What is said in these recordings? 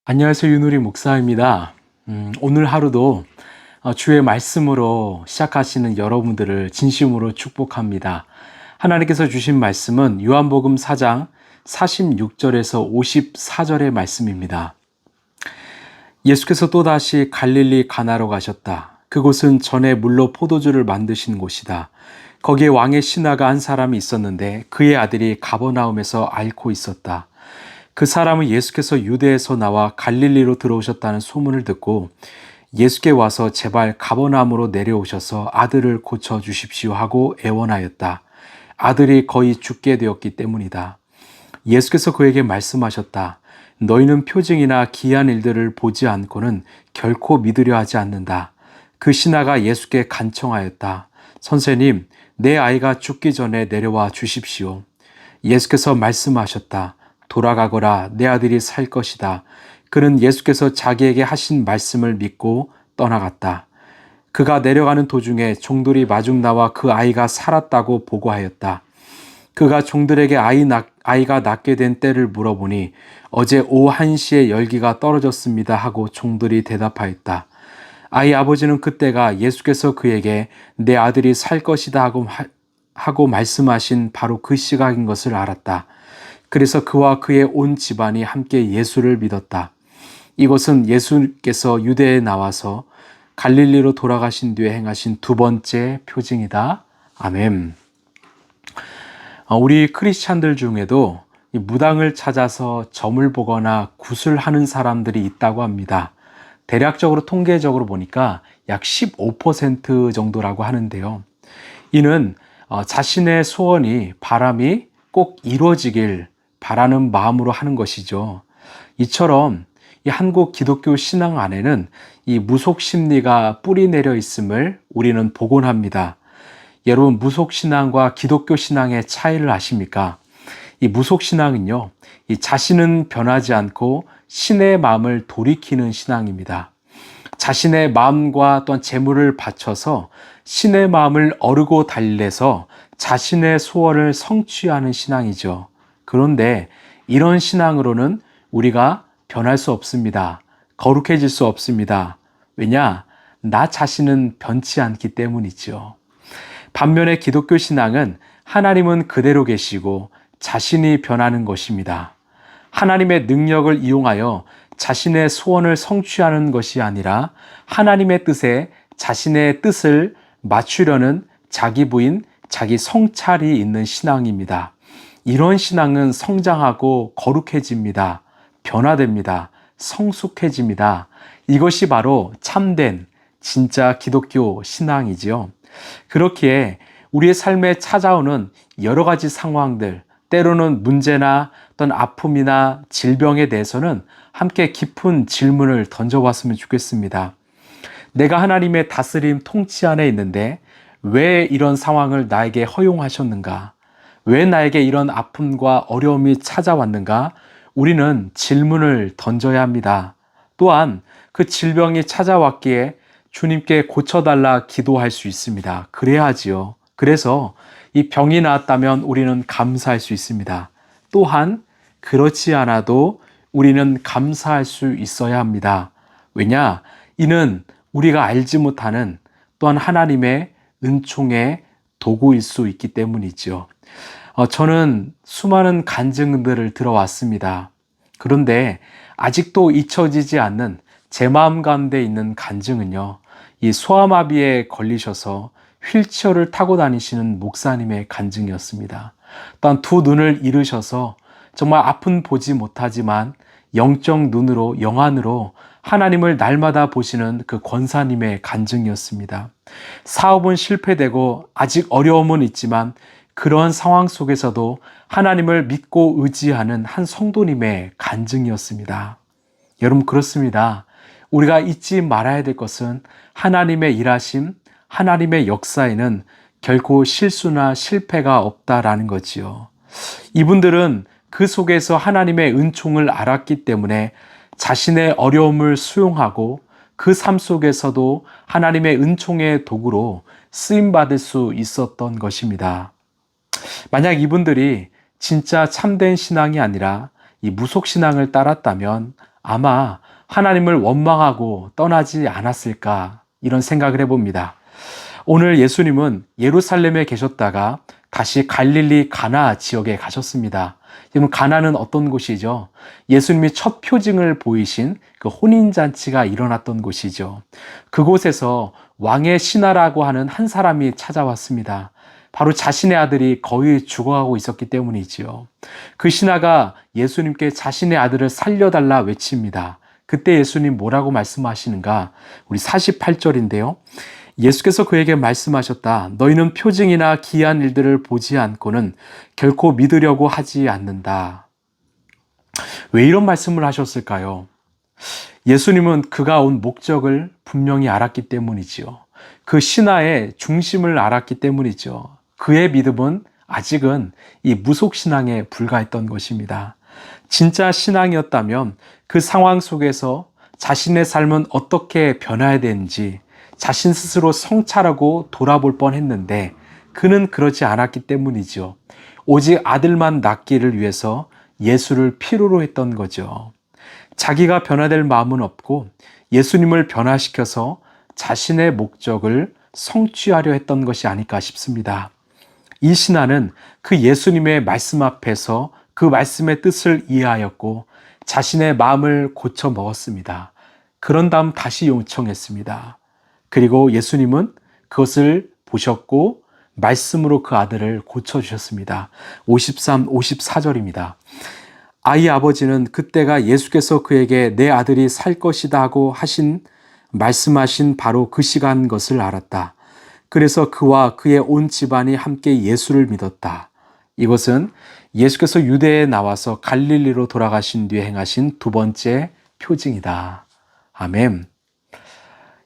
안녕하세요. 윤우리 목사입니다. 오늘 하루도 주의 말씀으로 시작하시는 여러분들을 진심으로 축복합니다. 하나님께서 주신 말씀은 요한복음 4장 46절에서 54절의 말씀입니다. 예수께서 또다시 갈릴리 가나로 가셨다. 그곳은 전에 물로 포도주를 만드신 곳이다. 거기에 왕의 신하가 한 사람이 있었는데 그의 아들이 가버나움에서 앓고 있었다. 그 사람은 예수께서 유대에서 나와 갈릴리로 들어오셨다는 소문을 듣고 예수께 와서 제발 가버나움으로 내려오셔서 아들을 고쳐 주십시오 하고 애원하였다. 아들이 거의 죽게 되었기 때문이다. 예수께서 그에게 말씀하셨다. 너희는 표징이나 기이한 일들을 보지 않고는 결코 믿으려 하지 않는다. 그 신하가 예수께 간청하였다. 선생님, 내 아이가 죽기 전에 내려와 주십시오. 예수께서 말씀하셨다. 돌아가거라, 내 아들이 살 것이다. 그는 예수께서 자기에게 하신 말씀을 믿고 떠나갔다. 그가 내려가는 도중에 종들이 마중 나와 그 아이가 살았다고 보고하였다. 그가 종들에게 아이가 낫게 된 때를 물어보니 어제 오후 1시에 열기가 떨어졌습니다 하고 종들이 대답하였다. 아이 아버지는 그때가 예수께서 그에게 내 아들이 살 것이다 하고 말씀하신 바로 그 시각인 것을 알았다. 그래서 그와 그의 온 집안이 함께 예수를 믿었다. 이것은 예수께서 유대에 나와서 갈릴리로 돌아가신 뒤에 행하신 두 번째 표징이다. 아멘. 우리 크리스찬들 중에도 무당을 찾아서 점을 보거나 굿을 하는 사람들이 있다고 합니다. 대략적으로 통계적으로 보니까 약 15% 정도라고 하는데요. 이는 자신의 소원이 바람이 꼭 이루어지길 바라는 마음으로 하는 것이죠. 이처럼 이 한국 기독교 신앙 안에는 이 무속 심리가 뿌리 내려 있음을 우리는 복원합니다. 여러분, 무속 신앙과 기독교 신앙의 차이를 아십니까? 이 무속 신앙은요, 이 자신은 변하지 않고 신의 마음을 돌이키는 신앙입니다. 자신의 마음과 또한 재물을 바쳐서 신의 마음을 어르고 달래서 자신의 소원을 성취하는 신앙이죠. 그런데 이런 신앙으로는 우리가 변할 수 없습니다. 거룩해질 수 없습니다. 왜냐? 나 자신은 변치 않기 때문이죠. 반면에 기독교 신앙은 하나님은 그대로 계시고 자신이 변하는 것입니다. 하나님의 능력을 이용하여 자신의 소원을 성취하는 것이 아니라 하나님의 뜻에 자신의 뜻을 맞추려는 자기 부인, 자기 성찰이 있는 신앙입니다. 이런 신앙은 성장하고 거룩해집니다. 변화됩니다. 성숙해집니다. 이것이 바로 참된 진짜 기독교 신앙이지요. 그렇기에 우리의 삶에 찾아오는 여러 가지 상황들, 때로는 문제나 어떤 아픔이나 질병에 대해서는 함께 깊은 질문을 던져봤으면 좋겠습니다. 내가 하나님의 다스림 통치 안에 있는데 왜 이런 상황을 나에게 허용하셨는가? 왜 나에게 이런 아픔과 어려움이 찾아왔는가? 우리는 질문을 던져야 합니다. 또한 그 질병이 찾아왔기에 주님께 고쳐달라 기도할 수 있습니다. 그래야 하지요. 그래서 이 병이 나았다면 우리는 감사할 수 있습니다. 또한 그렇지 않아도 우리는 감사할 수 있어야 합니다. 왜냐? 이는 우리가 알지 못하는 또한 하나님의 은총의 도구일 수 있기 때문이죠. 저는 수많은 간증들을 들어왔습니다. 그런데 아직도 잊혀지지 않는 제 마음 가운데 있는 간증은요, 이 소아마비에 걸리셔서 휠체어를 타고 다니시는 목사님의 간증이었습니다. 또한 두 눈을 잃으셔서 정말 앞은 보지 못하지만 영적 눈으로, 영안으로 하나님을 날마다 보시는 그 권사님의 간증이었습니다. 사업은 실패되고 아직 어려움은 있지만 그런 상황 속에서도 하나님을 믿고 의지하는 한 성도님의 간증이었습니다. 여러분, 그렇습니다. 우리가 잊지 말아야 될 것은 하나님의 일하심, 하나님의 역사에는 결코 실수나 실패가 없다라는 거지요. 이분들은 그 속에서 하나님의 은총을 알았기 때문에 자신의 어려움을 수용하고 그 삶 속에서도 하나님의 은총의 도구로 쓰임받을 수 있었던 것입니다. 만약 이분들이 진짜 참된 신앙이 아니라 이 무속 신앙을 따랐다면 아마 하나님을 원망하고 떠나지 않았을까 이런 생각을 해봅니다. 오늘 예수님은 예루살렘에 계셨다가 다시 갈릴리 가나 지역에 가셨습니다. 여러분, 가나는 어떤 곳이죠? 예수님이 첫 표징을 보이신 그 혼인잔치가 일어났던 곳이죠. 그곳에서 왕의 신하라고 하는 한 사람이 찾아왔습니다. 바로 자신의 아들이 거의 죽어가고 있었기 때문이지요. 그 신하가 예수님께 자신의 아들을 살려달라 외칩니다. 그때 예수님 뭐라고 말씀하시는가? 우리 48절인데요. 예수께서 그에게 말씀하셨다. 너희는 표징이나 기이한 일들을 보지 않고는 결코 믿으려고 하지 않는다. 왜 이런 말씀을 하셨을까요? 예수님은 그가 온 목적을 분명히 알았기 때문이지요. 그 신하의 중심을 알았기 때문이죠. 그의 믿음은 아직은 이 무속신앙에 불과했던 것입니다. 진짜 신앙이었다면 그 상황 속에서 자신의 삶은 어떻게 변화해야 되는지 자신 스스로 성찰하고 돌아볼 뻔했는데 그는 그러지 않았기 때문이죠. 오직 아들만 낳기를 위해서 예수를 필요로 했던 거죠. 자기가 변화될 마음은 없고 예수님을 변화시켜서 자신의 목적을 성취하려 했던 것이 아닐까 싶습니다. 이 신하는 그 예수님의 말씀 앞에서 그 말씀의 뜻을 이해하였고 자신의 마음을 고쳐 먹었습니다. 그런 다음 다시 요청했습니다. 그리고 예수님은 그것을 보셨고 말씀으로 그 아들을 고쳐주셨습니다. 53, 54절입니다. 아이 아버지는 그때가 예수께서 그에게 내 아들이 살 것이다 하고 말씀하신 바로 그 시간 것을 알았다. 그래서 그와 그의 온 집안이 함께 예수를 믿었다. 이것은 예수께서 유대에 나와서 갈릴리로 돌아가신 뒤에 행하신 두 번째 표징이다. 아멘.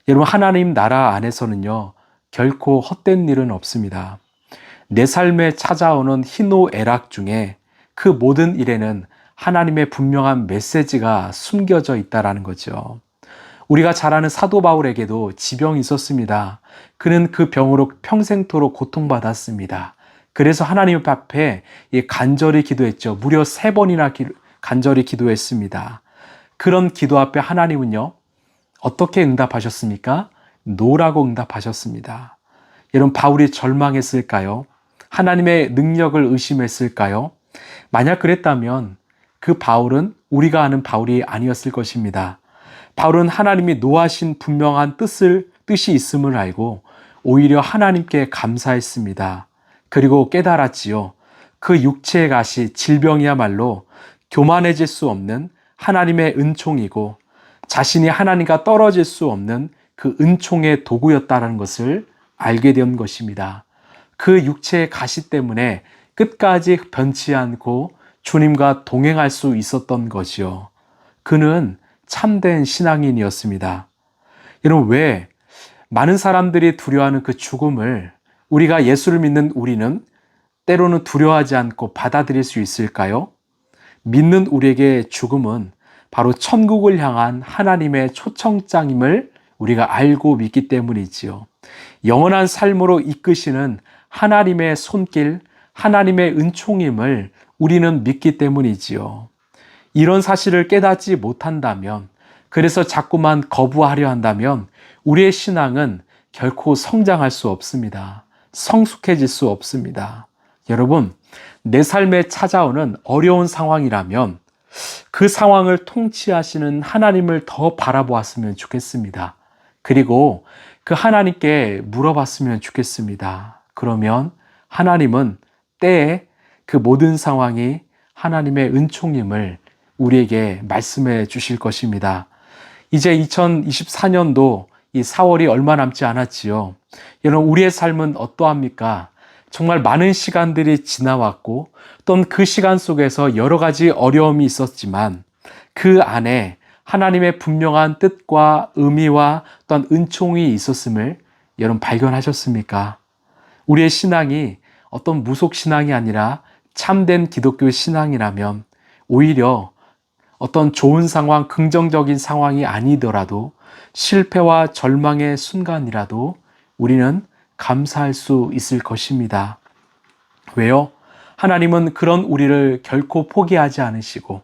여러분, 하나님 나라 안에서는요, 결코 헛된 일은 없습니다. 내 삶에 찾아오는 희노애락 중에 그 모든 일에는 하나님의 분명한 메시지가 숨겨져 있다는 거죠. 우리가 잘 아는 사도 바울에게도 지병이 있었습니다. 그는 그 병으로 평생토록 고통받았습니다. 그래서 하나님 앞에 간절히 기도했죠. 무려 3번이나 간절히 기도했습니다. 그런 기도 앞에 하나님은요, 어떻게 응답하셨습니까? 노라고 응답하셨습니다. 여러분, 바울이 절망했을까요? 하나님의 능력을 의심했을까요? 만약 그랬다면 그 바울은 우리가 아는 바울이 아니었을 것입니다. 바울은 하나님이 노하신 분명한 뜻이 있음을 알고 오히려 하나님께 감사했습니다. 그리고 깨달았지요. 그 육체의 가시, 질병이야말로 교만해질 수 없는 하나님의 은총이고 자신이 하나님과 떨어질 수 없는 그 은총의 도구였다는 것을 알게 된 것입니다. 그 육체의 가시 때문에 끝까지 변치 않고 주님과 동행할 수 있었던 것이요. 그는 참된 신앙인이었습니다. 여러분, 왜 많은 사람들이 두려워하는 그 죽음을 우리가 예수를 믿는 우리는 때로는 두려워하지 않고 받아들일 수 있을까요? 믿는 우리에게 죽음은 바로 천국을 향한 하나님의 초청장임을 우리가 알고 믿기 때문이지요. 영원한 삶으로 이끄시는 하나님의 손길, 하나님의 은총임을 우리는 믿기 때문이지요. 이런 사실을 깨닫지 못한다면, 그래서 자꾸만 거부하려 한다면 우리의 신앙은 결코 성장할 수 없습니다. 성숙해질 수 없습니다. 여러분, 내 삶에 찾아오는 어려운 상황이라면 그 상황을 통치하시는 하나님을 더 바라보았으면 좋겠습니다. 그리고 그 하나님께 물어봤으면 좋겠습니다. 그러면 하나님은 때에 그 모든 상황이 하나님의 은총임을 우리에게 말씀해 주실 것입니다. 이제 2024년도 이 4월이 얼마 남지 않았지요. 여러분, 우리의 삶은 어떠합니까? 정말 많은 시간들이 지나왔고 또는 그 시간 속에서 여러 가지 어려움이 있었지만 그 안에 하나님의 분명한 뜻과 의미와 또한 은총이 있었음을 여러분 발견하셨습니까? 우리의 신앙이 어떤 무속 신앙이 아니라 참된 기독교 신앙이라면 오히려 어떤 좋은 상황, 긍정적인 상황이 아니더라도 실패와 절망의 순간이라도 우리는 감사할 수 있을 것입니다. 왜요? 하나님은 그런 우리를 결코 포기하지 않으시고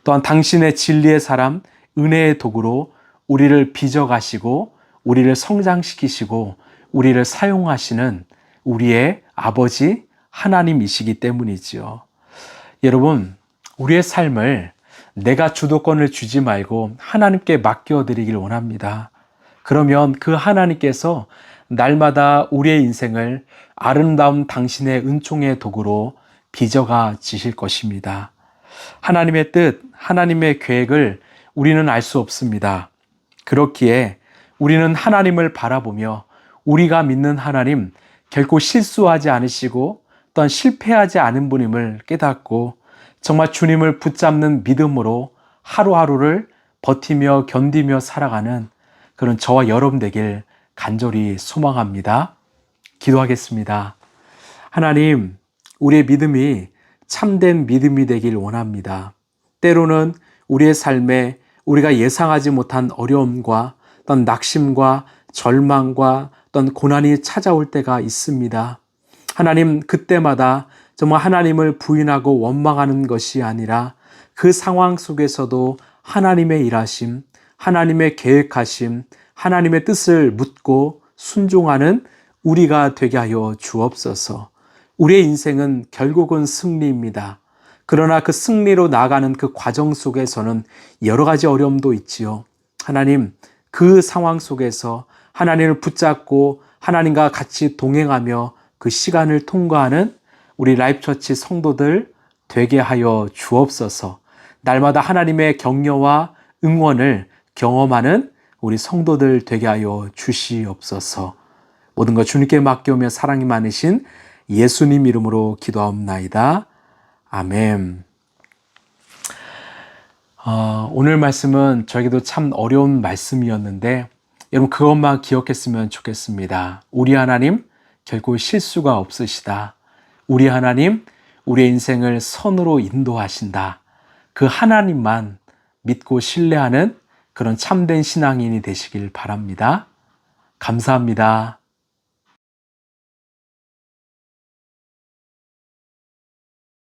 또한 당신의 진리의 사람, 은혜의 도구로 우리를 빚어가시고 우리를 성장시키시고 우리를 사용하시는 우리의 아버지 하나님이시기 때문이지요. 여러분, 우리의 삶을 내가 주도권을 주지 말고 하나님께 맡겨드리길 원합니다. 그러면 그 하나님께서 날마다 우리의 인생을 아름다운 당신의 은총의 도구로 빚어가 지실 것입니다. 하나님의 뜻, 하나님의 계획을 우리는 알 수 없습니다. 그렇기에 우리는 하나님을 바라보며 우리가 믿는 하나님 결코 실수하지 않으시고 또한 실패하지 않은 분임을 깨닫고 정말 주님을 붙잡는 믿음으로 하루하루를 버티며 견디며 살아가는 그런 저와 여러분 되길 간절히 소망합니다. 기도하겠습니다. 하나님, 우리의 믿음이 참된 믿음이 되길 원합니다. 때로는 우리의 삶에 우리가 예상하지 못한 어려움과 어떤 낙심과 절망과 어떤 고난이 찾아올 때가 있습니다. 하나님, 그때마다 정말 하나님을 부인하고 원망하는 것이 아니라 그 상황 속에서도 하나님의 일하심, 하나님의 계획하심, 하나님의 뜻을 묻고 순종하는 우리가 되게 하여 주옵소서. 우리의 인생은 결국은 승리입니다. 그러나 그 승리로 나아가는 그 과정 속에서는 여러 가지 어려움도 있지요. 하나님, 그 상황 속에서 하나님을 붙잡고 하나님과 같이 동행하며 그 시간을 통과하는 우리 라이프처치 성도들 되게 하여 주옵소서. 날마다 하나님의 격려와 응원을 경험하는 우리 성도들 되게 하여 주시옵소서. 모든 것 주님께 맡겨오며 사랑이 많으신 예수님 이름으로 기도하옵나이다. 아멘. 오늘 말씀은 저에게도 참 어려운 말씀이었는데 여러분 그것만 기억했으면 좋겠습니다. 우리 하나님 결코 실수가 없으시다. 우리 하나님 우리의 인생을 선으로 인도하신다. 그 하나님만 믿고 신뢰하는 그런 참된 신앙인이 되시길 바랍니다. 감사합니다.